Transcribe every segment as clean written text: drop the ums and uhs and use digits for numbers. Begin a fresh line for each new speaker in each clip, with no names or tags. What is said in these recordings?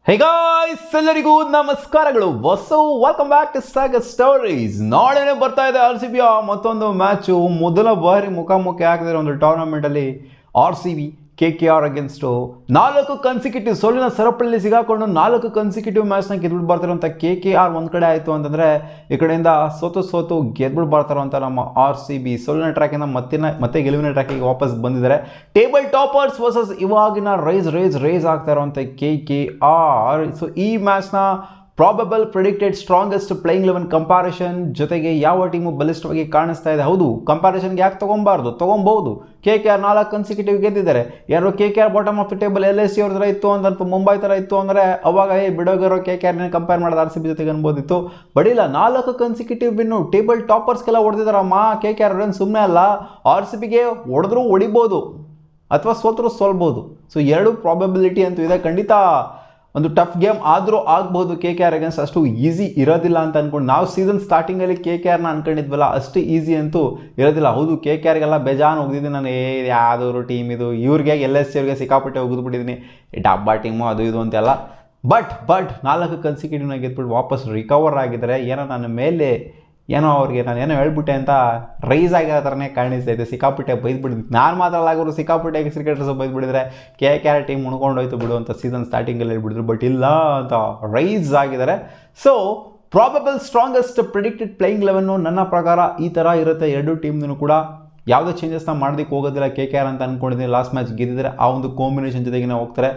ಹೇ guys, ಎಲ್ಲರಿಗೂ ನಮಸ್ಕಾರಗಳು. Welcome back to Sagar stories. ನಾಳೆನೇ ಬರ್ತಾ ಇದೆ RCB ಮತ್ತೊಂದು ಮ್ಯಾಚು. ಮೊದಲ ಬಾರಿ ಮುಖಾಮುಖಿ ಆಗ್ತಿರೋ ಒಂದು ಟೂರ್ನಮೆಂಟಲ್ಲಿ RCB KKR ಅಗೇನ್ಸ್ಟು 4 ಕನ್ಸಿಕ್ಯೂಟಿವ್ ಸೋಲಿನ ಸರಪಳಿಯಲ್ಲಿ ಸಿಗಾಕೊಂಡು 4 ಕನ್ಸಿಕ್ಯೂಟಿವ್ ಮ್ಯಾಚ್ನ ಗೆದ್ಬಿಟ್ಟು ಬರ್ತಿರೋಂಥ KKR ಒಂದು ಕಡೆ ಆಯಿತು ಅಂತಂದರೆ, ಈ ಕಡೆಯಿಂದ ಸೋತು ಗೆದ್ಬಿಟ್ಟು ಬರ್ತಾರಂಥ ನಮ್ಮ RCB ಸೋಲಿನ ಟ್ರ್ಯಾಕಿಂದ ಮತ್ತೆ ಗೆಲುವಿನ ಟ್ರ್ಯಾಕಿಗೆ ವಾಪಸ್ ಬಂದಿದ್ದಾರೆ. ಟೇಬಲ್ ಟಾಪರ್ಸ್ ವರ್ಸಸ್ ಇವಾಗಿನ ರೈಸ್ ಆಗ್ತಾ ಇರೋಂಥ KKR. ಸೊ ಈ ಮ್ಯಾಚ್ನ probable predicted strongest playing 11 comparison ಜೊತೆಗೆ ಯಾವ ಟೀಮು ಬಲಿಷ್ಠವಾಗಿ ಕಾಣಿಸ್ತಾ ಇದೆ. ಹೌದು, ಕಂಪ್ಯಾರಿಷನ್ಗೆ ಯಾಕೆ ತೊಗೊಬಹುದು. KKR 4 ಕನ್ಸಿಕ್ಯೂಟಿವ್ ಗೆದ್ದಿದ್ದಾರೆ. ಯಾರು KKR bottom of the table LSC ಅವ್ರ ಥರ ಇತ್ತು ಅಂತ, ಮುಂಬೈ ಥರ ಇತ್ತು ಅಂದರೆ ಅವಾಗ ಬಿಡೋಗಿರೋ KKR ಕಂಪೇರ್ ಮಾಡೋದು RCB ಜೊತೆಗೆ ಅನ್ಬೋದಿತ್ತು. ಬಟ್ ಇಲ್ಲ, 4 ಕನ್ಸಿಕ್ಯೂಟಿವ್ ವಿನ್ನು. ಟೇಬಲ್ ಟಾಪರ್ಸ್ಗೆಲ್ಲ ಹೊಡೆದಿದ್ದಾರಮ್ಮ KKR. ಏನು ಸುಮ್ಮನೆ ಅಲ್ಲ, RCBಗೆ ಹೊಡೆದ್ರೂ ಹೊಡಿಬೋದು ಅಥವಾ ಸೋತರೂ ಸೋಲ್ಬೋದು. ಸೊ 2 ಪ್ರಾಬಬಿಲಿಟಿ ಅಂತೂ ಇದೆ. ಖಂಡಿತ ಒಂದು ಟಫ್ ಗೇಮ್ ಆದರೂ ಆಗ್ಬೋದು KKR ಅಗೇನ್ಸ್ಟ್. ಅಷ್ಟು ಈಸಿ ಇರೋದಿಲ್ಲ ಅಂತ ಅಂದ್ಕೊಂಡು ನಾವು ಸೀಸನ್ ಸ್ಟಾರ್ಟಿಂಗಲ್ಲಿ KKRನ ಅನ್ಕೊಂಡಿದ್ವಲ್ಲ, ಅಷ್ಟು ಈಸಿ ಅಂತೂ ಇರೋದಿಲ್ಲ. ಹೌದು, KKRಗೆಲ್ಲ ಬೇಜಾನ್ ಹೋಗಿದ್ದೀನಿ ನಾನು. ಯಾವುದಾದ್ರು ಟೀಮ್ ಇದು, ಇವ್ರಿಗೆ LSC ಅವ್ರಿಗೆ ಸಿಕ್ಕಾಪಟ್ಟೆ ಹೋಗಿದ್ಬಿಟ್ಟಿದ್ದೀನಿ, ಡಬ್ಬಾ ಟೀಮು ಅದು ಇದು ಅಂತೆಲ್ಲ. ಬಟ್ 4 ಕನ್ಸಿಕ್ಯೂಟಿವ್ನ ಗೆದ್ಬಿಟ್ಟು ವಾಪಸ್ ರಿಕವರ್ ಆಗಿದ್ದಾರೆ. ನನ್ನ ಮೇಲೆ ಅವ್ರಿಗೆ ನಾನು ಹೇಳ್ಬಿಟ್ಟೆ ಅಂತ ರೈಸ್ ಆಗಿರೋ ಥರನೇ ಕಾಣಿಸ್ತೈತೆ. ಸಿಕ್ಕಾಪಟ್ಟೆ ಬೈದ್ಬಿಟ್ಟಿದ್ದೆ ನಾನು ಮಾತ್ರ ಆಗೋರು, ಸಿಕ್ಕಾಪಟ್ಟೆ ಕ್ರಿಕೆಟರ್ಸ್ ಬೈದ್ಬಿಟ್ಟಿದ್ರೆ KKR ಟೀಮ್ ಉಣ್ಕೊಂಡೋಯ್ತು ಬಿಡು ಅಂತ ಸೀಸನ್ ಸ್ಟಾರ್ಟಿಂಗಲ್ಲಿ ಹೇಳ್ಬಿಟ್ಟಿದ್ರು. ಬಟ್ ಇಲ್ಲ ಅಂತ ರೈಸ್ ಆಗಿದ್ದಾರೆ. So probable strongest predicted playing 11 ನನ್ನ ಪ್ರಕಾರ ಈ ಥರ ಇರುತ್ತೆ. 2 ಟೀಮ್ನೂ ಕೂಡ ಯಾವುದೇ ಚೇಂಜಸ್ನ ಮಾಡೋದಕ್ಕೆ ಹೋಗೋದಿಲ್ಲ KKR ಅಂತ ಅಂದ್ಕೊಂಡಿದ್ದೀನಿ. ಲಾಸ್ಟ್ ಮ್ಯಾಚ್ ಗೆದ್ದಿದ್ದಾರೆ, ಆ ಒಂದು ಕಾಂಬಿನೇಷನ್ ಜೊತೆಗೆ ಹೋಗ್ತಾರೆ.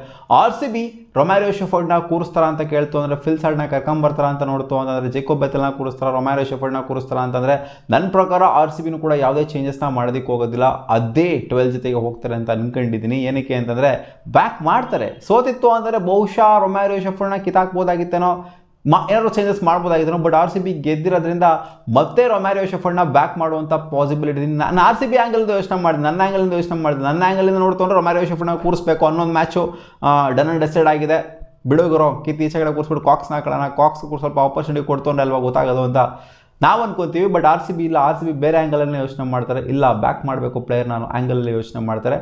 RCB ರೊಮ್ಯಾರಿಯೋ ಶೆಫರ್ಡ್ನ ಕೂರಿಸ್ತಾರ ಅಂತ ಕೇಳ್ತು ಅಂದರೆ, ಫಿಲ್ ಸಾಲ್ಟ್ನ ಕರ್ಕೊಂಬರ್ತಾರ ಅಂತ ನೋಡ್ತು ಅಂತಂದರೆ, ಜೇಕೋಬ್ ಬೆಥೆಲ್ನ ಕೂರಿಸ್ತಾರ, ರೊಮ್ಯಾರಿಯೋ ಶೆಫರ್ಡ್ನ ಕೂರಿಸ್ತಾರ ಅಂತಂದರೆ, ನನ್ನ ಪ್ರಕಾರ RCBನೂ ಕೂಡ ಯಾವುದೇ ಚೇಂಜಸ್ನ ಮಾಡೋದಕ್ಕೆ ಹೋಗೋದಿಲ್ಲ. ಅದೇ 12 ಜೊತೆಗೆ ಹೋಗ್ತಾರೆ ಅಂತ ಅನ್ಕೊಂಡಿದ್ದೀನಿ. ಏನಕ್ಕೆ ಅಂತಂದರೆ, ಬ್ಯಾಕ್ ಮಾಡ್ತಾರೆ. ಸೋತಿತ್ತು ಅಂದರೆ ಬಹುಶಃ ರೊಮ್ಯಾರಿಯೋ ಶೆಫರ್ಡ್ನ ಕಿತ್ತಾಕ್ಬೋದಾಗಿತ್ತೇನೋ, ಏನಾದ್ರು ಚೇಂಜಸ್ ಮಾಡ್ಬೋದಾಗಿದ್ರು. ಬಟ್ RCB ಗೆದ್ದಿರೋದ್ರಿಂದ ಮತ್ತೆ ರೊಮ್ಯಾರಿಯೋ ಶೆಫರ್ಡ್ನ ಬ್ಯಾಕ್ ಮಾಡುವಂಥ ಪಾಸಿಬಿಲಿಟಿ. ನಾನು RCB ಆ್ಯಂಗಲಿಂದ ಯೋಚನೆ ಮಾಡಿದೆ, ನನ್ನ ಆ್ಯಂಗಲಿಂದ ನೋಡ್ಕೊಂಡ್ರೆ ರೊಮ್ಯಾರಿಯೋ ಶೆಫರ್ಡ್ನ ಕೂರಿಸ್ಬೇಕು ಅನ್ನೊಂದು ಮ್ಯಾಚು ಡನ್ ಆ್ಯಂಡ್ ಡೆಸೈಡ್ ಆಗಿದೆ. ಬಿಡುಗರೋ ಈಚೆ ಕಡೆ ಕೂರಿಸ್ಬಿಟ್ಟು ಕಾಕ್ಸ್ನ ಹಾಕೋಣ, ಕಾಕ್ಸ್ ಸ್ವಲ್ಪ ಆಪರ್ಚುನಿಟಿ ಕೊಡ್ತೊಂಡ್ರೆ ಅಲ್ವಾ ಗೊತ್ತಾಗೋದು ಅಂತ ನಾವು ಅನ್ಕೊತೀವಿ. ಬಟ್ RCB ಇಲ್ಲ, RCB ಬೇರೆ ಆ್ಯಂಗಲಲ್ಲೇ ಯೋಚನೆ ಮಾಡ್ತಾರೆ. ಇಲ್ಲ, ಬ್ಯಾಕ್ ಮಾಡಬೇಕು ಪ್ಲೇಯರ್, ನಾನು ಆ್ಯಂಗಲಲ್ಲಿ ಯೋಚನೆ ಮಾಡ್ತಾರೆ.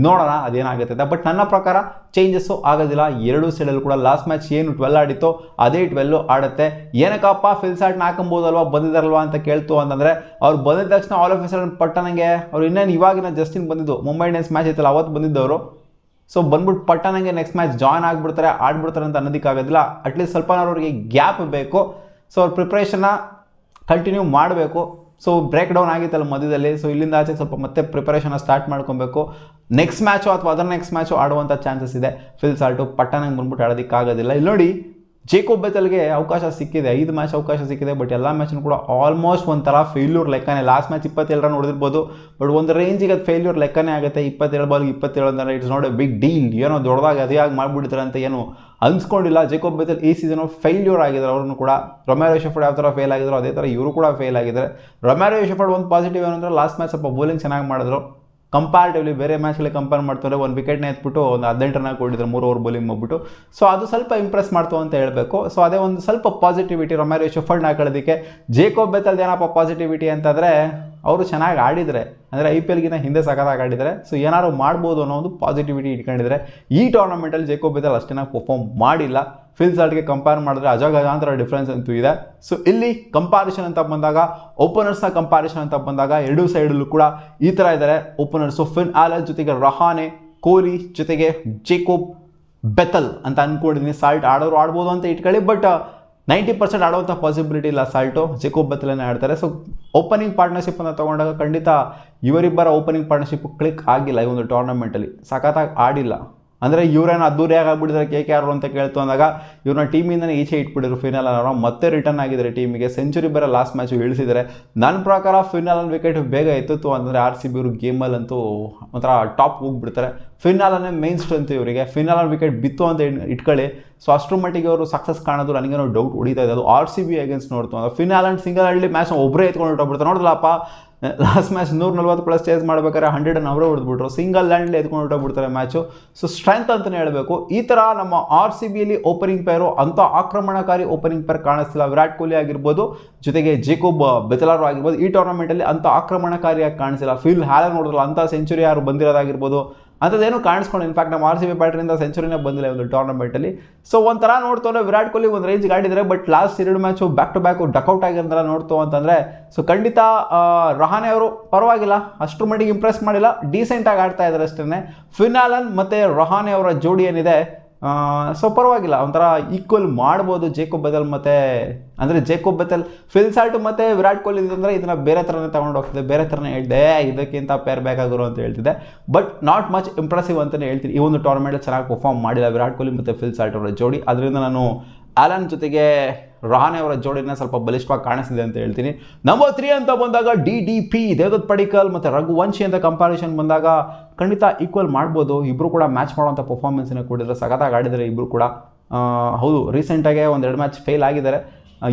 ನೋಡೋಣ ಅದೇನಾಗುತ್ತೆ. ಬಟ್ ನನ್ನ ಪ್ರಕಾರ ಚೇಂಜಸ್ಸು ಆಗೋದಿಲ್ಲ 2 ಸೈಡಲ್ಲೂ ಕೂಡ. ಲಾಸ್ಟ್ ಮ್ಯಾಚ್ ಏನು 12 ಆಡಿತ್ತೋ ಅದೇ 12 ಆಡುತ್ತೆ. ಏನಕ್ಕಪ್ಪ ಫಿಲ್ ಸಾಲ್ಟ್ನ ಹಾಕೊಬೋದಲ್ವಾ, ಬಂದಿದ್ದಾರಲ್ವಾ ಅಂತ ಕೇಳ್ತು ಅಂತಂದರೆ, ಅವ್ರು ಬಂದಿದ್ದ ತಕ್ಷಣ ಆಲ್ ಆಫ್ ಎ ಸಡನ್ ಪಟ್ಟಣಂಗೆ ಅವ್ರು ಇನ್ನೇನು ಇವಾಗಿನ ಜಸ್ಟಿನ್ ಬಂದಿದ್ದು, ಮುಂಬೈ ಇಂಡಿಯನ್ಸ್ ಮ್ಯಾಚ್ ಐತಲ್ಲ ಅವತ್ತು ಬಂದಿದ್ದವರು. ಸೊ ಬಂದ್ಬಿಟ್ಟು ಪಟ್ಟಣಂಗೆ ನೆಕ್ಸ್ಟ್ ಮ್ಯಾಚ್ ಜಾಯ್ನ್ ಆಗಿಬಿಡ್ತಾರೆ, ಆಡ್ಬಿಡ್ತಾರೆ ಅಂತ ಅನ್ನೋದಕ್ಕಾಗೋದಿಲ್ಲ. ಅಟ್ಲೀಸ್ಟ್ ಸ್ವಲ್ಪ ಅವ್ರಿಗೆ ಗ್ಯಾಪ್ ಬೇಕು. ಸೊ ಅವ್ರ ಪ್ರಿಪ್ರೇಷನ್ನ ಕಂಟಿನ್ಯೂ ಮಾಡಬೇಕು. ಸೊ ಬ್ರೇಕ್ ಡೌನ್ ಆಗಿತ್ತಲ್ಲ ಮಧ್ಯದಲ್ಲಿ. ಸೊ ಇಲ್ಲಿಂದ ಆಚೆ ಸ್ವಲ್ಪ ಮತ್ತೆ ಪ್ರಿಪರೇಷನ್ನ ಸ್ಟಾರ್ಟ್ ಮಾಡ್ಕೊಬೇಕು. ನೆಕ್ಸ್ಟ್ ಮ್ಯಾಚು ಅಥವಾ ಅದರ ನೆಕ್ಸ್ಟ್ ಮ್ಯಾಚು ಆಡುವಂಥ ಚಾನ್ಸಸ್ ಇದೆ. ಫಿಲ್ ಸಾಲ್ಟು ಪಟ್ಟಣಂಗೆ ಬಂದ್ಬಿಟ್ಟು ಆಡೋದಕ್ಕಾಗೋದಿಲ್ಲ. ಇಲ್ಲಿ ನೋಡಿ, ಜೇಕೋಬ್ ಬೆಥೆಲ್ಗೆ ಅವಕಾಶ ಸಿಕ್ಕಿದೆ, 5 ಮ್ಯಾಚ್ ಅವಕಾಶ ಸಿಕ್ಕಿದೆ. ಬಟ್ ಎಲ್ಲ ಮ್ಯಾಚ್ನೂ ಕೂಡ ಆಲ್ಮೋಸ್ಟ್ ಒಂಥರ ಫೇಲ್ಯೂರ್ ಲೆಕ್ಕನೇ. ಲಾಸ್ಟ್ ಮ್ಯಾಚ್ 27 ರನ್ ಹೊಡೆದಿರ್ಬೋದು, ಬಟ್ ಒಂದು ರೇಂಜಿಗೆ ಅದು ಫೇಲ್ಯೂರ್ ಲೆಕ್ಕನೇ ಆಗುತ್ತೆ. 27 ಬಾಲ್ಗೆ 27 ಅಂದರೆ it's not a big deal. ಏನೋ ದೊಡ್ಡದಾಗಿ ಅದೇಯಾಗಿ ಮಾಡಿಬಿಡ್ತಾರೆ ಅಂತ ಏನು ಅನ್ಸ್ಕೊಂಡಿಲ್ಲ. ಜೇಕೋಬ್ ಬೆಥೆಲ್ ಈ ಸೀಸನು ಫೇಲ್ಯೂರ್ ಆಗಿದ್ದಾರೆ. ಅವ್ರನ್ನು ಕೂಡ ರೊಮ್ಯಾರಿಯೋ ಶೆಫರ್ಡ್ ಯಾವ ಥರ ಫೇಲ್ ಆಗಿದ್ರು ಅದೇ ಥರ ಇವರು ಕೂಡ ಫೇಲ್ ಆಗಿದ್ದಾರೆ. ರೊಮ್ಯಾರಿಯೋ ಶೆಫರ್ಡ್ ಒಂದು ಪಾಸಿಟಿವ್ ಏನಂದರೆ, ಲಾಸ್ಟ್ ಮ್ಯಾಚ್ ಸ್ವಲ್ಪ ಬೌಲಿಂಗ್ ಚೆನ್ನಾಗಿ ಮಾಡಿದ್ರು. ಕಂಪ್ಯಾರಿಟಿವ್ಲಿ ಬೇರೆ ಮ್ಯಾಚ್ಗಳಿಗೆ ಕಂಪೇರ್ ಮಾಡ್ತಾರೆ, ಒಂದು ವಿಕೆಟ್ನ ಎತ್ಬಿಟ್ಟು ಒಂದು 18 ರನ್ ಕೊಟ್ಟಿದ್ರು 3 ಓವರ್ ಬೌಲಿಂಗ್ ಮಾಡಿಬಿಟ್ಟು. ಸೊ ಅದು ಸ್ವಲ್ಪ ಇಂಪ್ರೆಸ್ ಮಾಡ್ತು ಅಂತ ಹೇಳಬೇಕು. ಸೊ ಅದೇ ಒಂದು ಸ್ವಲ್ಪ ಪಾಸಿಟಿವಿಟಿ ರೊಮ್ಯಾರಿಯೋ ಶೆಫರ್ಡ್ನ ಹಾಕೊಳ್ಳೋದಕ್ಕೆ. ಜೇಕೋಬ್ ಬೆಥೆಲ್ ಏನಪ್ಪ ಪಾಸಿಟಿವಿಟಿ ಅಂತಂದರೆ, ಅವರು ಚೆನ್ನಾಗಿ ಆಡಿದರೆ, ಅಂದರೆ IPLಗಿಂತ ಹಿಂದೆ ಸಖತ್ತಾಗಿ ಆಡಿದರೆ. ಸೊ ಏನಾದ್ರು ಮಾಡ್ಬೋದು ಅನ್ನೋ ಒಂದು ಪಾಸಿಟಿವಿಟಿ ಇಟ್ಕೊಂಡಿದ್ದಾರೆ. ಈ ಟೂರ್ನಮೆಂಟಲ್ಲಿ ಜೇಕೋಬ್ ಬೆಥೆಲ್ ಅಷ್ಟೇನಾಗಿ ಪರ್ಫಾರ್ಮ್ ಮಾಡಿಲ್ಲ. ಫಿಲ್ ಸಾಲ್ಟ್ಗೆ ಕಂಪೇರ್ ಮಾಡಿದ್ರೆ ಅಜಗಜಾಂತರ ಡಿಫ್ರೆನ್ಸ್ ಅಂತೂ ಇದೆ. ಸೊ ಇಲ್ಲಿ ಕಂಪ್ಯಾರಿಷನ್ ಅಂತ ಬಂದಾಗ, ಓಪನರ್ಸ್ನ ಕಂಪ್ಯಾರಿಷನ್ ಅಂತ ಬಂದಾಗ 2 ಸೈಡಲ್ಲೂ ಕೂಡ ಈ ಥರ ಇದ್ದಾರೆ ಓಪನರ್ಸು. ಫಿನ್ ಆಲನ್ ಜೊತೆಗೆ ರಹಾನೆ, ಕೊಹ್ಲಿ ಜೊತೆಗೆ ಜೇಕೋಬ್ ಬೆಥೆಲ್ ಅಂತ ಅಂದ್ಕೊಂಡಿದ್ದೀನಿ. ಸಾಲ್ಟ್ ಆಡೋರು ಆಡ್ಬೋದು ಅಂತ ಇಟ್ಕೊಳ್ಳಿ, ಬಟ್ 90% ಆಡುವಂಥ ಪಾಸಿಬಿಲಿಟಿ ಇಲ್ಲ. ಸಾಲ್ಟು ಜೇಕೋಬ್ ಬೆಥೆಲನ್ನೇ ಆಡ್ತಾರೆ. ಸೊ ಓಪನಿಂಗ್ ಪಾರ್ಟ್ನರ್ಶಿಪ್ ಅಂತ ತೊಗೊಂಡಾಗ ಖಂಡಿತ ಇವರಿಬ್ಬರ ಓಪನಿಂಗ್ ಪಾರ್ಟ್ನರ್ಶಿಪ್ ಕ್ಲಿಕ್ ಆಗಿಲ್ಲ ಈ ಒಂದು ಟೂರ್ನಮೆಂಟಲ್ಲಿ. ಸಖತ್ತಾಗಿ ಆಡಿಲ್ಲ. ಅಂದರೆ ಇವರೇನು ಅದ್ದೂರಿಯಾಗಿ ಆಗ್ಬಿಟ್ಟಿದ್ದಾರೆ KKR ಅಂತ ಕೇಳ್ತು ಅಂದಾಗ, ಇವ್ರನ್ನ ಟೀಮಿಂದನೇ ಈಚೆ ಇಟ್ಬಿಟ್ಟಿದ್ರು. ಫಿನ್ ಆಲನ್ ಅವರು ಮತ್ತೆ ರಿಟರ್ನ್ ಆಗಿದ್ದಾರೆ ಟೀಮಿಗೆ. ಸೆಂಚುರಿ ಬೇರೆ ಲಾಸ್ಟ್ ಮ್ಯಾಚು ಇಳಿಸಿದ್ದಾರೆ. ನನ್ನ ಪ್ರಕಾರ ಫಿನ್ ಆಲನ್ ವಿಕೆಟ್ ಬೇಗ ಎತ್ತಿತ್ತು ಅಂದರೆ RCB ಇವರು ಗೇಮಲ್ಲಂತೂ ಒಂಥರ ಟಾಪ್ ಹೋಗ್ಬಿಡ್ತಾರೆ. ಫಿನ್ ಆಲನ್ನೇ ಮೇನ್ ಸ್ಟ್ರೆಂತ್ ಇವರಿಗೆ. ಫಿನ್ ಆಲನ್ ವಿಕೆಟ್ ಬಿತ್ತು ಅಂತ ಇಟ್ಕೊಳ್ಳಿ. ಸೊ ಅಷ್ಟರ ಮಟ್ಟಿಗೆ ಅವರು ಸಕ್ಸಸ್ ಕಾಣೋದು ನನಗೇನೋ ಡೌಟ್ ಹೊಡಿತಾ ಇದೆ. ಅದು RCB ಅಗೇನ್ಸ್ಟ್ ನೋಡ್ತು ಅಂದರೆ, ಫಿನ್ ಆಲನ್ ಸಿಂಗಲ್ ಹಳ್ಳಿ ಮ್ಯಾಚ್ನ ಒಬ್ಬರೇ ಎತ್ಕೊಂಡು ಹೊರಟೋಗ್ಬಿಡ್ತಾರೆ. ನೋಡಿದ್ರಲ್ಲಪ್ಪ, ಲಾಸ್ಟ್ ಮ್ಯಾಚ್ 140+ ಚೇಸ್ ಮಾಡ್ಬೇಕಾದ್ರೆ 100 ಅವರೇ ಹೊಡೆದ್ಬಿಟ್ರು. ಸಿಂಗಲ್ ಲ್ಯಾಂಡ್ಲಿ ಎತ್ಕೊಂಡು ಹೊರಟೋಗ್ಬಿಡ್ತಾರೆ ಮ್ಯಾಚು. ಸೊ ಸ್ಟ್ರೆಂತ್ ಅಂತಲೇ ಹೇಳಬೇಕು. ಈ ಥರ ನಮ್ಮ RCBಯಲ್ಲಿ ಓಪನಿಂಗ್ ಪೇರು ಅಂಥ ಆಕ್ರಮಣಕಾರಿ ಓಪನಿಂಗ್ ಪೇರ್ ಕಾಣಿಸ್ತಿಲ್ಲ. ವಿರಾಟ್ ಕೊಹ್ಲಿ ಆಗಿರ್ಬೋದು, ಜೊತೆಗೆ ಜೇಕೋಬ್ ಬೆಥೆಲ್ ಆಗಿರ್ಬೋದು, ಈ ಟೂರ್ನಮೆಂಟಲ್ಲಿ ಅಂಥ ಆಕ್ರಮಣಕಾರಿಯಾಗಿ ಕಾಣಿಸಿಲ್ಲ. ಫಿಲ್ ಆಲನ್ ನೋಡಿದ್ರಲ್ಲ, ಅಂಥ ಸೆಂಚುರಿ ಯಾರು ಬಂದಿರೋದಾಗಿರ್ಬೋದು ಅಂಥದ್ದೇನು ಕಾಣಿಸ್ಕೊಂಡು ಇನ್ಫ್ಯಾಕ್ಟ್ ನಮ್ಮ RCB ಬ್ಯಾಟ್ರಿಂದ ಸೆಂಚುರಿನೇ ಬಂದಿಲ್ಲ ಒಂದು ಟೂರ್ನಮೆಂಟಲ್ಲಿ. ಸೊ ಒಂಥರ ನೋಡ್ತೋದ್ರೆ ವಿರಾಟ್ ಕೊಹ್ಲಿ ಒಂದು ರೇಂಜ್ಗೆ ಆಡಿದರೆ, but last 2 match back to back duck out ಆಗಿರೋದೆಲ್ಲ ನೋಡ್ತು ಅಂತಂದರೆ ಸೊ ಖಂಡಿತ ರಹಾನೆ ಅವರು ಪರವಾಗಿಲ್ಲ, ಅಷ್ಟರ ಮಟ್ಟಿಗೆ ಇಂಪ್ರೆಸ್ ಮಾಡಿಲ್ಲ, ಡೀಸೆಂಟಾಗಿ ಆಡ್ತಾ ಇದ್ದಾರೆ ಅಷ್ಟೇ. ಫಿನ್ ಆಲನ್ ಮತ್ತು ರಹಾನೆ ಅವರ ಜೋಡಿ ಏನಿದೆ ಸೊ ಪರವಾಗಿಲ್ಲ, ಒಂಥರ ಈಕ್ವಲ್ ಮಾಡ್ಬೋದು ಜೇಕೋಬ್ ಬೆಥೆಲ್ ಮತ್ತು ಅಂದರೆ ಜೇಕೋಬ್ ಬೆಥೆಲ್, ಫಿಲ್ ಸಾಲ್ಟ್ ಮತ್ತು ವಿರಾಟ್ ಕೊಹ್ಲಿ ಅಂದರೆ ಇದನ್ನು ಬೇರೆ ಥರನೇ ತೊಗೊಂಡು ಹೋಗ್ತಿದೆ, ಬೇರೆ ಥರನೇ ಹೇಳಿದೆ, ಇದಕ್ಕಿಂತ ಪೇರ್ ಬೇಕಾಗಿರೋ ಅಂತ ಹೇಳ್ತಿದ್ದೆ. ಬಟ್ ನಾಟ್ ಮಚ್ ಇಂಪ್ರೆಸಿವ್ ಅಂತಲೇ ಹೇಳ್ತೀನಿ. ಈ ಒಂದು ಟೂರ್ನಮೆಂಟಲ್ಲಿ ಚೆನ್ನಾಗಿ ಪರ್ಫಾರ್ಮ್ ಮಾಡಿಲ್ಲ ವಿರಾಟ್ ಕೊಹ್ಲಿ ಮತ್ತು ಫಿಲ್ ಸಾಲ್ಟ್ ಅವರ ಜೋಡಿ. ಅದರಿಂದ ನಾನು ಆಲನ್ ಜೊತೆಗೆ ರಹಾನೆ ಅವರ ಜೋಡಿನ ಸ್ವಲ್ಪ ಬಲಿಷ್ಠವಾಗಿ ಕಾಣಿಸ್ತಿದೆ ಅಂತ ಹೇಳ್ತೀನಿ. ನಂಬರ್ 3 ಅಂತ ಬಂದಾಗ DDP ದೇವದತ್ ಪಡಿಕ್ಕಲ್ ಮತ್ತು ರಘುವಂಶಿ ಅಂತ ಕಂಪ್ಯಾರಿಸನ್ ಬಂದಾಗ ಖಂಡಿತ ಈಕ್ವಲ್ ಮಾಡ್ಬೋದು. ಇಬ್ಬರು ಕೂಡ ಮ್ಯಾಚ್ ಮಾಡುವಂಥ ಪರ್ಫಾರ್ಮೆನ್ಸನ್ನು ಕೊಟ್ಟಿದ್ದಾರೆ, ಸಖತ್ತಾಗಿ ಆಡಿದ್ದಾರೆ ಇಬ್ಬರು ಕೂಡ. ಹೌದು, ರೀಸೆಂಟಾಗೆ 1-2 ಮ್ಯಾಚ್ ಫೇಲ್ ಆಗಿದ್ದಾರೆ,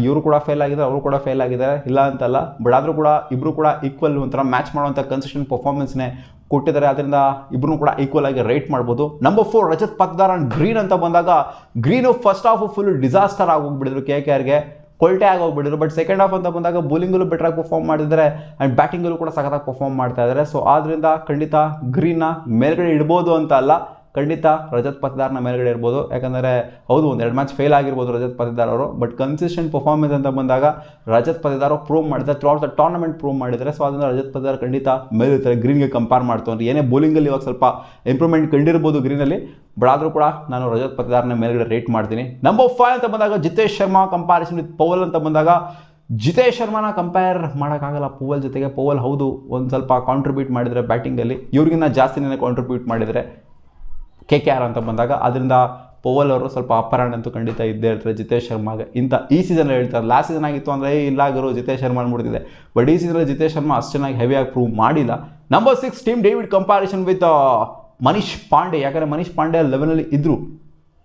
ಇವರು ಕೂಡ ಫೇಲ್ ಆಗಿದ್ದಾರೆ, ಅವರು ಕೂಡ ಫೇಲ್ ಆಗಿದ್ದಾರೆ, ಇಲ್ಲ ಅಂತಲ್ಲ. ಬಟ್ ಆದರೂ ಕೂಡ ಇಬ್ಬರು ಕೂಡ ಈಕ್ವಲ್ ಒಂಥರ ಮ್ಯಾಚ್ ಮಾಡುವಂಥ ಕನ್ಸಿಸ್ಟೆಂಟ್ ಪರ್ಫಾರ್ಮೆನ್ಸ್ನೇ ಕೊಟ್ಟಿದ್ದಾರೆ. ಅದರಿಂದ ಇಬ್ಬರು ಕೂಡ ಈಕ್ವಲ್ ಆಗಿ ರೇಟ್ ಮಾಡ್ಬೋದು. Number 4 Rajat Patidar and Green ಅಂತ ಬಂದಾಗ Green first half full disaster ಆಗೋಗ್ಬಿಟ್ಟಿದ್ರು, KKRಗೆ ಕೊಲ್ಟೆ ಆಗೋಗ್ಬಿಟ್ಟಿದ್ರು. ಬಟ್ ಸೆಕೆಂಡ್ ಹಾಫ್ ಅಂತ ಬಂದಾಗ ಬೌಲಿಂಗಲ್ಲೂ ಬೆಟ್ರಾಗಿ ಪರ್ಫಾರ್ಮ್ ಮಾಡಿದ್ದಾರೆ ಆ್ಯಂಡ್ ಬ್ಯಾಟಿಂಗಲ್ಲೂ ಕೂಡ ಸಖತ್ತಾಗಿ ಪರ್ಫಾರ್ಮ್ ಮಾಡ್ತಾ ಇದ್ದಾರೆ. ಸೊ ಆದ್ದರಿಂದ ಖಂಡಿತ ಗ್ರೀನ್ನ ಮೇಲ್ಗಡೆ ಇಡ್ಬೋದು ಅಂತ ಅಲ್ಲ, ಖಂಡಿತ ರಜತ್ ಪತ್ದಾರ್ನ ಮೇಲ್ಗಡೆ ಇರ್ಬೋದು. ಯಾಕಂದರೆ ಹೌದು, 1-2 ಮ್ಯಾಚ್ ಫೇಲ್ ಆಗಿರ್ಬೋದು ರಜತ್ ಪತ್ದಾರ್ ಅವರು, ಬಟ್ ಕನ್ಸಿಸ್ಟೆಂಟ್ ಪರ್ಫಾರ್ಮೆನ್ಸ್ ಅಂತ ಬಂದಾಗ ರಜತ್ ಪತ್ದಾರ್ ಪ್ರೂವ್ ಮಾಡಿದ್ದಾರೆ, through out the tournament prove ಮಾಡಿದ್ದಾರೆ. ಸೊ ಅದರಿಂದ ರಜತ್ ಪತ್ದಾರ್ ಖಂಡಿತ ಮೇಲಿರ್ತಾರೆ ಗ್ರೀನ್ಗೆ ಕಂಪೇರ್ ಮಾಡ್ತು ಅಂದರೆ. ಏನೇ ಬೌಲಿಂಗಲ್ಲಿ ಇವಾಗ ಸ್ವಲ್ಪ ಇಂಪ್ರೂವ್ಮೆಂಟ್ ಕಂಡಿರ್ಬೋದು ಗ್ರೀನಲ್ಲಿ, ಬಟ್ ಆದರೂ ಕೂಡ ನಾನು ರಜತ್ ಪತ್ದಾರ್ನ ಮೇಲ್ಗಡೆ ರೇಟ್ ಮಾಡ್ತೀನಿ. ನಂಬರ್ 5 ಅಂತ ಬಂದಾಗ ಜಿತೇಶ್ ಶರ್ಮಾ ಕಂಪ್ಯಾರಿಸನ್ ವಿತ್ ಪವಲ್ ಅಂತ ಬಂದಾಗ ಜಿತೇಶ್ ಶರ್ಮಾನ ಕಂಪೇರ್ ಮಾಡೋಕ್ಕಾಗಲ್ಲ ಪವಲ್ ಜೊತೆಗೆ. ಪವಲ್ ಹೌದು ಒಂದು ಸ್ವಲ್ಪ ಕಾಂಟ್ರಿಬ್ಯೂಟ್ ಮಾಡಿದರೆ ಬ್ಯಾಟಿಂಗಲ್ಲಿ, ಇವ್ರಿಗಿನ್ನ ಜಾಸ್ತಿನೇ ಕಾಂಟ್ರಿಬ್ಯೂಟ್ ಮಾಡಿದರೆ KKR ಅಂತ ಬಂದಾಗ. ಅದರಿಂದ ಪವಲ್ ಅವರು ಸ್ವಲ್ಪ ಅಪ್ಪರ್ ಹ್ಯಾಂಡ್ ಅಂತೂ ಖಂಡಿತ ಇದ್ದೇ ಇರ್ತಾರೆ ಜಿತೇಶ್ ಶರ್ಮಾಗೆ. ಈ ಸೀಸನಲ್ಲಿ ಹೇಳ್ತಾರೆ, ಲಾಸ್ಟ್ ಸೀಸನ್ ಆಗಿತ್ತು ಅಂದರೆ ಇಲ್ಲ ಗುರು ಜಿತೇಶ್ ಶರ್ಮಾ ಅಂದ್ಬಿಡ್ತಿದೆ, ಬಟ್ ಈ ಸೀಸನಲ್ಲಿ ಜಿತೇಶ್ ಶರ್ಮಾ ಅಷ್ಟು ಚೆನ್ನಾಗಿ ಹೆವಿಯಾಗಿ ಪ್ರೂವ್ ಮಾಡಿಲ್ಲ. Number 6 team David comparison with Manish Pandey. ಯಾಕಂದರೆ ಮನೀಶ್ ಪಾಂಡೆ ಲೆವೆನಲ್ಲಿ ಇದ್ದರು,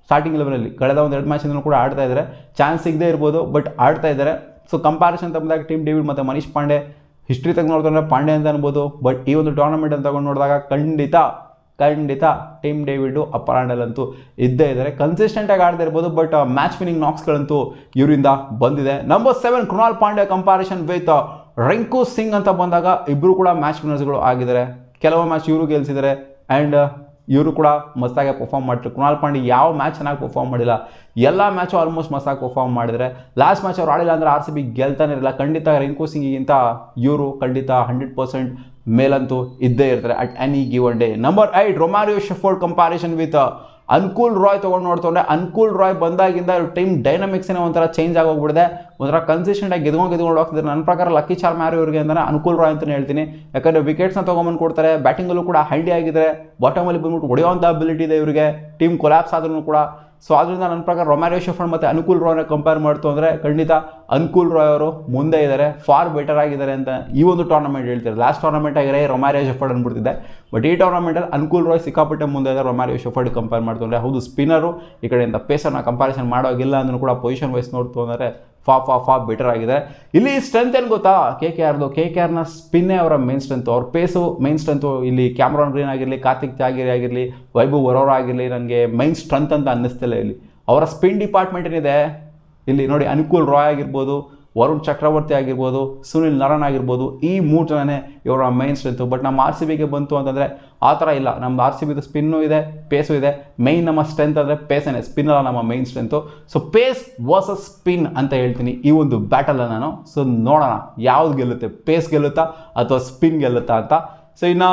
ಸ್ಟಾರ್ಟಿಂಗ್ ಲೆವೆನಲ್ಲಿ ಕಳೆದ 1-2 ಮ್ಯಾಚಿಂದಲೂ ಕೂಡ ಆಡ್ತಾ ಇದ್ದಾರೆ, ಚಾನ್ಸ್ ಸಿಗದೇ ಇರ್ಬೋದು ಬಟ್ ಆಡ್ತಾ ಇದ್ದಾರೆ. ಸೊ ಕಂಪ್ಯಾರಿಸನ್ ಅಂತ ಬಂದಾಗ ಟೀಮ್ ಡೇವಿಡ್ ಮತ್ತು ಮನೀಶ್ ಪಾಂಡೆ ಹಿಸ್ಟ್ರಿ ತೆಗೆದು ನೋಡ್ತಾರೆ ಪಾಂಡೆ ಅಂತ ಅನ್ಬೋದು, ಬಟ್ ಈ ಒಂದು ಟೂರ್ನಮೆಂಟ್ ಅಂತ ತಗೊಂಡು ನೋಡಿದಾಗ ಖಂಡಿತ ಟೀಮ್ ಡೇವಿಡು ಅಪ್ಪರ್ ಹ್ಯಾಂಡಲ್ಲಂತೂ ಇದ್ದೇ ಇದ್ದಾರೆ. ಕನ್ಸಿಸ್ಟೆಂಟಾಗಿ ಆಡ್ತಾ ಇರ್ಬೋದು, ಬಟ್ ಮ್ಯಾಚ್ ವಿನಿಂಗ್ ನಾಕ್ಸ್ಗಳಂತೂ ಇವರಿಂದ ಬಂದಿದೆ. Number 7 Krunal Pandya comparison with Rinku Singh ಅಂತ ಬಂದಾಗ ಇಬ್ಬರು ಕೂಡ ಮ್ಯಾಚ್ ವಿನ್ನರ್ಸ್ಗಳು ಆಗಿದ್ದಾರೆ. ಕೆಲವು ಮ್ಯಾಚ್ ಇವರು ಗೆಲ್ಸಿದ್ದಾರೆ ಆ್ಯಂಡ್ ಇವರು ಕೂಡ ಮಸ್ತಾಗಿ ಪರ್ಫಾರ್ಮ್ ಮಾಡ್ತಾರೆ. ಕೃಣಾಲ್ ಪಾಂಡ್ಯ ಯಾವ ಮ್ಯಾಚ್ ಚೆನ್ನಾಗಿ ಪರ್ಫಾರ್ಮ್ ಮಾಡಿಲ್ಲ, ಎಲ್ಲ ಮ್ಯಾಚು ಆಲ್ಮೋಸ್ಟ್ ಮಸ್ತಾಗಿ ಪರ್ಫಾರ್ಮ್ ಮಾಡಿದರೆ. ಲಾಸ್ಟ್ ಮ್ಯಾಚ್ ಅವ್ರು ಆಡಿಲ್ಲ ಅಂದರೆ RCB ಗೆಲ್ತಾನೆ ಇರಲಿಲ್ಲ. ಖಂಡಿತ ರಿಂಕು ಸಿಂಗಿಗಿಂತ ಇವರು ಖಂಡಿತ 100% ಮೇಲಂತೂ ಇದ್ದೇ ಇರ್ತಾರೆ at any given day. Number 8 Romario Shepherd comparison with Anukul Roy ತೊಗೊಂಡು ನೋಡ್ಕೊಂಡ್ರೆ ಅನ್ಕೂಲ್ ರಾಯ್ ಬಂದಾಗಿಂದ ಟೀಮ್ ಡೈನಮಿಕ್ಸ್ನೇ ಒಂಥರ ಚೇಂಜ್ ಆಗೋಗ್ಬಿಡಿದೆ, ಒಂಥರ ಕನ್ಸಿಸ್ಟೆಂಟಾಗಿ ಗೆದ್ಕೊಂಡು ಹೋಗ್ತಿದ್ದಾರೆ. ನನ್ನ ಪ್ರಕಾರ ಲಕ್ಕಿ ಚಾರ್ಮ್ ಯಾರು ಇವ್ರಿಗೆ ಅಂದರೆ ಅನ್ಕೂಲ್ ರಾಯ್ ಅಂತಲೇ ಹೇಳ್ತೀನಿ. ಯಾಕಂದರೆ ವಿಕೆಟ್ಸ್ನ ತೊಗೊಂಬಂದು ಕೊಡ್ತಾರೆ, ಬ್ಯಾಟಿಂಗಲ್ಲೂ ಕೂಡ ಹ್ಯಾಂಡಿ ಆಗಿದ್ದಾರೆ, ಬಾಟಮಲ್ಲಿ ಬಂದ್ಬಿಟ್ಟು ಹೊಡೆಯುವಂಥ ಅಬಿಲಿಟಿ ಇದೆ ಇವರಿಗೆ, ಟೀಮ್ ಕೊಲ್ಯಾಪ್ಸ್ ಆದ್ರೂ ಕೂಡ. ಸೊ ಅದರಿಂದ ನನ್ನ ಪ್ರಕಾರ ರೊಮಾರಿಯೋ ಶೆಫರ್ಡ್ ಮತ್ತು ಅನುಕೂಲ್ ರಾಯ್ನ ಕಂಪೇರ್ ಮಾಡ್ತು ಅಂದರೆ ಖಂಡಿತ ಅನುಕೂಲ್ ರಾಯ್ ಅವರು ಮುಂದೆ ಇದ್ದಾರೆ, ಫಾರ್ ಬೆಟರ್ ಆಗಿದ್ದಾರೆ ಅಂತ ಈ ಒಂದು ಟೂರ್ನಮೆಂಟ್ ಹೇಳ್ತಾರೆ. ಲಾಸ್ಟ್ ಟೂರ್ನಮೆಂಟ್ ಆಗಿರೋ ರೊಮಾರಿಯೋ ಶೆಫರ್ಡ್ ಅಂದ್ಬಿಡ್ತಿದ್ದೆ, ಬಟ್ ಈ ಟೂರ್ನಮೆಂಟಲ್ಲಿ ಅನುಕೂಲ್ ರಾಯ್ ಸಿಕ್ಕಾಪಟ್ಟೆ ಮುಂದೆ ಇದೆ ರೊಮಾರಿಯೋ ಶೆಫರ್ಡ್ ಕಂಪೇರ್ ಮಾಡ್ತು ಅಂದರೆ. ಹೌದು, ಸ್ಪಿನ್ನರು ಈ ಕಡೆಯಿಂದ ಪೇಸರ್ನ ಕಂಪ್ಯಾರಿಸನ್ ಮಾಡೋಗಿಲ್ಲ ಅಂದ್ರೂ ಕೂಡ ಪೊಸಿಷನ್ ವೈಸ್ ನೋಡ್ತು ಅಂದರೆ ಫಾ ಬೆಟರ್ ಆಗಿದೆ. ಇಲ್ಲಿ ಸ್ಟ್ರೆಂತ್ ಏನು ಗೊತ್ತಾ KKRನ ಸ್ಪಿನ್ನೇ ಅವರ ಮೇನ್ ಸ್ಟ್ರೆಂತು, ಅವ್ರ ಪೇಸು ಮೇನ್ ಸ್ಟ್ರೆಂತು. ಇಲ್ಲಿ ಕ್ಯಾಮ್ರಾನ್ ಗ್ರೀನ್ ಆಗಿರಲಿ, ಕಾರ್ತಿಕ್ ತ್ಯಾಗಿ ಆಗಿರಲಿ, ವೈಭವ್ ವರೋರಾ ಆಗಿರಲಿ, ನನಗೆ ಮೈನ್ ಸ್ಟ್ರೆಂತ್ ಅಂತ ಅನ್ನಿಸ್ತಿಲ್ಲ. ಇಲ್ಲಿ ಅವರ ಸ್ಪಿನ್ ಡಿಪಾರ್ಟ್ಮೆಂಟ್ ಏನಿದೆ ಇಲ್ಲಿ ನೋಡಿ, ಅನುಕೂಲ್ ರಾಯ್ ಆಗಿರ್ಬೋದು, ವರುಣ್ ಚಕ್ರವರ್ತಿ ಆಗಿರ್ಬೋದು, ಸುನಿಲ್ ನರನ್ ಆಗಿರ್ಬೋದು, ಈ 3 ಜನನೇ ಇವರ ಮೈನ್ ಸ್ಟ್ರೆಂತು. ಬಟ್ ನಮ್ಮ RCBಗೆ ಬಂತು ಅಂತಂದರೆ ಆ ಥರ ಇಲ್ಲ. ನಮ್ಮ RCBದು ಸ್ಪಿನ್ನು ಇದೆ, ಪೇಸು ಇದೆ. ಮೈನ್ ನಮ್ಮ ಸ್ಟ್ರೆಂತ್ ಅಂದರೆ ಪೇಸನೇ, ಸ್ಪಿನ್ ಅಲ್ಲ ನಮ್ಮ main strength. So pace versus spin ಅಂತ ಹೇಳ್ತೀನಿ ಈ ಒಂದು ಬ್ಯಾಟಲ್ ನಾನು. ಸೊ ನೋಡೋಣ ಯಾವ್ದು ಗೆಲ್ಲುತ್ತೆ, ಪೇಸ್ ಗೆಲ್ಲುತ್ತಾ ಅಥವಾ ಸ್ಪಿನ್ ಗೆಲ್ಲುತ್ತಾ ಅಂತ. ಸೊ ಇನ್ನು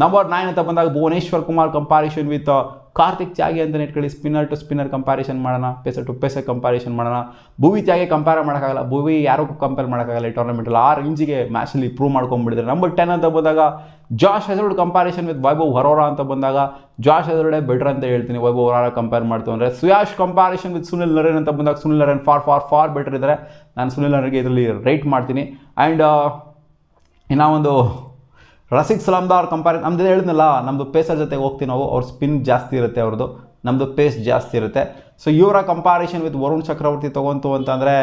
ನಂಬರ್ 9 ಅಂತ ಬಂದಾಗ ಭುವನೇಶ್ವರ್ ಕುಮಾರ್ ಕಂಪ್ಯಾರಿಸನ್ ವಿತ್ ಕಾರ್ತಿಕ್ ತ್ಯಾಗಿ ಅಂತಲೇ ಇಟ್ಕೊಳ್ಳಿ. ಸ್ಪಿನ್ನರ್ ಟು ಸ್ಪಿನ್ನರ್ ಕಂಪ್ಯಾರಿಸನ್ ಮಾಡೋಣ, ಪೇಸರ್ ಟು ಪೇಸರ್ ಕಂಪ್ಯಾರಿಸನ್ ಮಾಡೋಣ. ಭುವಿ ತ್ಯಾಗಿ ಕಂಪೇರ್ ಮಾಡೋಕ್ಕಾಗಲ್ಲ, ಭುವಿ ಯಾರೂ ಕಂಪೇರ್ ಮಾಡೋಕ್ಕಾಗಲ್ಲ ಈ ಟೂರ್ನಮೆಂಟಲ್ಲಿ. ಆ ರೇಂಜಿಗೆ ಮ್ಯಾಚಲ್ಲಿ ಪ್ರೂವ್ ಮಾಡ್ಕೊಂಡ್ಬಿಟ್ಟಿದ್ದಾರೆ. ನಂಬರ್ 10 ಅಂತ ಬಂದಾಗ Josh Hazlewood comparison with Vaibhav ವರೋರಾ ಅಂತ ಬಂದಾಗ ಜಾಶ್ ಹೆಜಲ್ವುಡೇ ಬೆಟರ್ ಅಂತ ಹೇಳ್ತೀನಿ ವೈಭವ್ ವರೋರಾ ಕಂಪೇರ್ ಮಾಡ್ತು ಅಂದರೆ. ಸುಯಾಶ್ ಕಂಪ್ಯಾರಿಸನ್ ವಿತ್ ಸುನಿಲ್ ನರೇನ್ ಅಂತ ಬಂದಾಗ ಸುನಿಲ್ ನರೇನ್ ಫಾರ್ ಬೆಟರ್ ಇದ್ದಾರೆ. ನಾನು ಸುನಿಲ್ ನರೇನ್ಗೆ ಇದರಲ್ಲಿ ರೇಟ್ ಮಾಡ್ತೀನಿ. ಆ್ಯಂಡ್ ಇನ್ನು ಒಂದು ರಸಿಕ್ ಸಲಾಮ್ದಾರ್ ನಮ್ದು ಹೇಳಿದ್ನಲ್ಲ, ನಮ್ಮದು ಪೇಸರ್ ಜೊತೆಗೆ ಹೋಗ್ತೀವಿ ನಾವು, ಅವ್ರ ಸ್ಪಿನ್ ಜಾಸ್ತಿ ಇರುತ್ತೆ, ಅವ್ರದ್ದು ನಮ್ಮದು ಪೇಸ್ ಜಾಸ್ತಿ ಇರುತ್ತೆ. ಸೊ ಇವರ ಕಂಪ್ಯಾರಿಸನ್ ವಿತ್ ವರುಣ್ ಚಕ್ರವರ್ತಿ ತೊಗೊಂತು ಅಂತಂದರೆ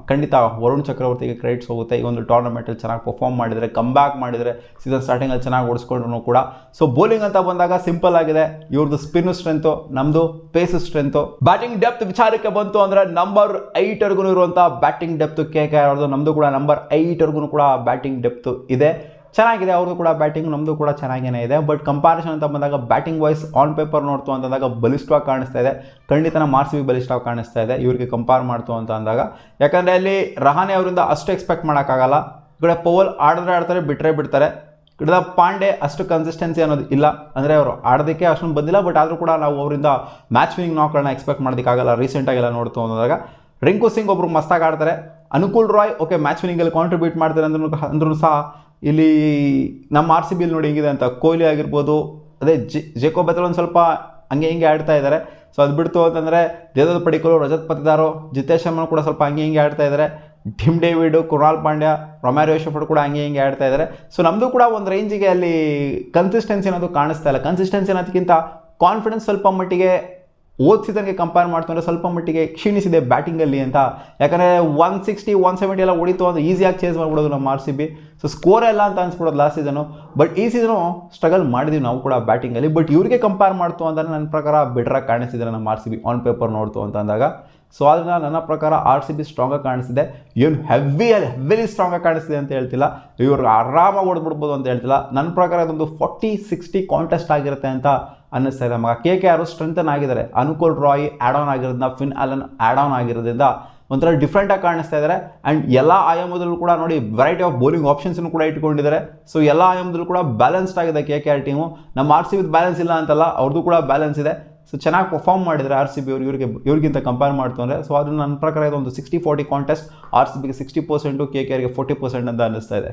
ಖಂಡಿತ ವರುಣ್ ಚಕ್ರವರ್ತಿಗೆ ಕ್ರೆಡಿಟ್ಸ್ ಹೋಗುತ್ತೆ. ಈ ಒಂದು ಟೂರ್ನಮೆಂಟಲ್ಲಿ ಚೆನ್ನಾಗಿ ಪರ್ಫಾರ್ಮ್ ಮಾಡಿದರೆ, ಕಮ್ಬ್ಯಾಕ್ ಮಾಡಿದರೆ, ಸೀಸನ್ ಸ್ಟಾರ್ಟಿಂಗಲ್ಲಿ ಚೆನ್ನಾಗಿ ಓಡಿಸ್ಕೊಂಡ್ರು ಕೂಡ. ಸೊ ಬೌಲಿಂಗ್ ಅಂತ ಬಂದಾಗ ಸಿಂಪಲ್ ಆಗಿದೆ, ಇವ್ರದ್ದು ಸ್ಪಿನ್ ಸ್ಟ್ರೆಂತು, ನಮ್ಮದು ಪೇಸ್ ಸ್ಟ್ರೆಂತು. ಬ್ಯಾಟಿಂಗ್ ಡೆಪ್ತ್ ವಿಚಾರಕ್ಕೆ ಬಂತು ಅಂದರೆ ನಂಬರ್ 8 ಇರುವಂಥ ಬ್ಯಾಟಿಂಗ್ ಡೆಪ್ತು KKR ಅವ್ರದ್ದು, ನಮ್ಮದು ಕೂಡ ನಂಬರ್ 8 ಕೂಡ ಬ್ಯಾಟಿಂಗ್ ಡೆಪ್ತು ಇದೆ. ಚೆನ್ನಾಗಿದೆ ಅವ್ರದ್ದು ಕೂಡ ಬ್ಯಾಟಿಂಗ್, ನಮ್ಮದು ಕೂಡ ಚೆನ್ನಾಗೇ ಇದೆ. ಬಟ್ ಕಂಪ್ಯಾರಿಸನ್ ಅಂತ ಬಂದಾಗ ಬ್ಯಾಟಿಂಗ್ ವೈಸ್ ಆನ್ ಪೇಪರ್ ನೋಡ್ತು ಅಂತಂದಾಗ ಬಲಿಷ್ಠವಾಗಿ ಕಾಣಿಸ್ತಾ ಇದೆ. ಖಂಡಿತ ನಮ್ಮ RCB ಬಲಿಷ್ಠವಾಗಿ ಕಾಣಿಸ್ತಾ ಇದೆ ಇವರಿಗೆ ಕಂಪೇರ್ ಮಾಡ್ತು ಅಂತ ಅಂದಾಗ. ಯಾಕಂದರೆ ಅಲ್ಲಿ ರಹಾನೆ ಅವರಿಂದ ಅಷ್ಟು ಎಕ್ಸ್ಪೆಕ್ಟ್ ಮಾಡೋಕ್ಕಾಗಲ್ಲ. ಈ ಕಡೆ ಪವಲ್ ಆಡ್ತಾರೆ, ಬಿಡ್ತಾರೆ. ಗಿಡದ ಪಾಂಡೆ ಅಷ್ಟು ಕನ್ಸಿಸ್ಟೆನ್ಸಿ ಅನ್ನೋದು ಇಲ್ಲ, ಅಂದರೆ ಅವರು ಆಡೋದಕ್ಕೆ ಅಷ್ಟೊಂದು ಬಂದಿಲ್ಲ. ಬಟ್ ಆದರೂ ಕೂಡ ನಾವು ಅವರಿಂದ ಮ್ಯಾಚ್ ವಿನಿಂಗ್ ನಾಕ್ಗಳನ್ನ ಎಕ್ಸ್ಪೆಕ್ಟ್ ಮಾಡೋದಕ್ಕಾಗಲ್ಲ ರೀಸೆಂಟಾಗೆಲ್ಲ ನೋಡ್ತು ಅಂದಾಗ. ರಿಂಕು ಸಿಂಗ್ ಒಬ್ರು ಮಸ್ತಾಗಿ ಆಡ್ತಾರೆ. ಅನುಕೂಲ್ ರಾಯ್ ಓಕೆ ಮ್ಯಾಚ್ ವಿನಿಂಗಲ್ಲಿ ಕಾಂಟ್ರಿಬ್ಯೂಟ್ ಮಾಡ್ತಾರೆ ಅಂದ್ರೂ ಸಹ ಇಲ್ಲಿ ನಮ್ಮ RCB ನೋಡಿ ಹೆಂಗಿದೆ ಅಂತ. ಕೊಹ್ಲಿ ಆಗಿರ್ಬೋದು, ಅದೇ ಜೇಕೋಬ್ ಬೆಥೆಲ್ ಒಂದು ಸ್ವಲ್ಪ ಹಂಗೆ ಹಿಂಗೆ ಆಡ್ತಾ ಇದ್ದಾರೆ. ಸೊ ಅದು ಬಿಡ್ತು ಅಂತಂದರೆ ದೇವದತ್ ಪಡಿಕ್ಕಲ್, ರಜತ್ ಪತಿದಾರು, ಜಿತೇಶ್ ಶರ್ಮಾ ಕೂಡ ಸ್ವಲ್ಪ ಹಂಗೆ ಹಿಂಗೆ ಆಡ್ತಾ ಇದ್ದಾರೆ. Tim David, Krunal Pandya, Romario Shepherd ಕೂಡ ಹಂಗೆ ಹಿಂಗೆ ಆಡ್ತಾ ಇದ್ದಾರೆ. ಸೊ ನಮ್ಮದು ಕೂಡ ಒಂದು ರೇಂಜಿಗೆ ಅಲ್ಲಿ ಕನ್ಸಿಸ್ಟೆನ್ಸಿ ಅನ್ನೋದು ಕಾಣಿಸ್ತಾ ಇಲ್ಲ. ಕನ್ಸಿಸ್ಟೆನ್ಸಿ ಅನ್ನೋದಕ್ಕಿಂತ ಕಾನ್ಫಿಡೆನ್ಸ್ ಸ್ವಲ್ಪ ಮಟ್ಟಿಗೆ ಸೀಸನ್ಗೆ ಕಂಪೇರ್ ಮಾಡ್ತಂದ್ರೆ ಸ್ವಲ್ಪ ಮಟ್ಟಿಗೆ ಕ್ಷೀಣಿಸಿದೆ ಬ್ಯಾಟಿಂಗಲ್ಲಿ ಅಂತ. ಯಾಕಂದರೆ 160, 170 ಎಲ್ಲ ಹೊಡಿತು ಅಂದರೆ ಈಸಿಯಾಗಿ ಚೇಸ್ ಮಾಡಿಬಿಡೋದು ನಮ್ಮ RCB. ಸೊ ಸ್ಕೋರ್ ಎಲ್ಲ ಅಂತ ಅನ್ಸ್ಬಿಡೋದು ಲಾಸ್ಟ್ ಸೀಸನು. ಬಟ್ ಈ ಸೀಸನು ಸ್ಟ್ರಗಲ್ ಮಾಡಿದ್ವಿ ನಾವು ಕೂಡ ಬ್ಯಾಟಿಂಗಲ್ಲಿ. ಬಟ್ ಇವರಿಗೆ ಕಂಪೇರ್ ಮಾಡ್ತು ಅಂದರೆ ನನ್ನ ಪ್ರಕಾರ ಬೆಟ್ರಾಗಿ ಕಾಣಿಸ್ತಿದ್ದಾರೆ ನಮ್ಮ RCB ಆನ್ ಪೇಪರ್ ನೋಡ್ತು ಅಂತ ಅಂದಾಗ. ಸೊ ಅದನ್ನು ನನ್ನ ಪ್ರಕಾರ RCB ಸ್ಟ್ರಾಂಗಾಗಿ ಕಾಣಿಸ್ತಿದೆ. ಏನು ಹೆವಿಲಿ ಸ್ಟ್ರಾಂಗಾಗಿ ಕಾಣಿಸ್ತಿದೆ ಅಂತ ಹೇಳ್ತಿಲ್ಲ, ಇವ್ರಿಗೆ ಆರಾಮಾಗಿ ಹೊಡೆದ್ಬಿಡ್ಬೋದು ಅಂತ ಹೇಳ್ತಿಲ್ಲ. ನನ್ನ ಪ್ರಕಾರ ಅದೊಂದು 40-60 ಕಾಂಟೆಸ್ಟ್ ಆಗಿರುತ್ತೆ ಅಂತ ಅನ್ನಿಸ್ತಾ ಇದೆ. ಮಗ KKR ಸ್ಟ್ರೆಂಥನ್ ಆಗಿದ್ದಾರೆ. ಅನುಕೂಲ್ ರಾಯ್ ಆ್ಯಡ್ ಆನ್ ಆಗಿರೋದ್ರಿಂದ, ಫಿನ್ ಅಲನ್ ಆ್ಯಡ್ ಆನ್ ಆಗಿರೋದ್ರಿಂದ ಒಂಥರ ಡಿಫ್ರೆಂಟಾಗಿ ಕಾಣಿಸ್ತಾ ಇದ್ದಾರೆ. ಆ್ಯಂಡ್ ಎಲ್ಲ ಆಯಾಮದಲ್ಲೂ ಕೂಡ ನೋಡಿ ವೆರೈಟಿ ಆಫ್ ಬೌಲಿಂಗ್ ಆಪ್ಷನ್ಸನ್ನು ಕೂಡ ಇಟ್ಕೊಂಡಿದ್ದಾರೆ. ಸೊ ಎಲ್ಲ ಆಯಾಮದಲ್ಲೂ ಕೂಡ ಬ್ಯಾಲೆನ್ಸ್ಡ್ ಆಗಿದೆ KKR ಟೀಮು. ನಮ್ಮ RCB ಬ್ಯಾಲೆನ್ಸ್ ಇಲ್ಲ ಅಂತಲ್ಲ, ಅವ್ರದ್ದು ಕೂಡ ಬ್ಯಾಲೆನ್ಸ್ ಇದೆ. ಸೊ ಚೆನ್ನಾಗಿ ಪರ್ಫಾರ್ಮ್ ಮಾಡಿದರೆ RCB ಇವ್ರಿಗಿಂತ ಕಂಪೇರ್ ಮಾಡ್ತು ಅಂದರೆ. ಸೊ ಅದು ನನ್ನ ಪ್ರಕಾರ ಇದೊಂದು 60-40 ಕಾಂಟೆಸ್ಟ್. RCBಗೆ 60%, KKRಗೆ 40% ಅಂತ ಅನ್ನಿಸ್ತಾ ಇದೆ.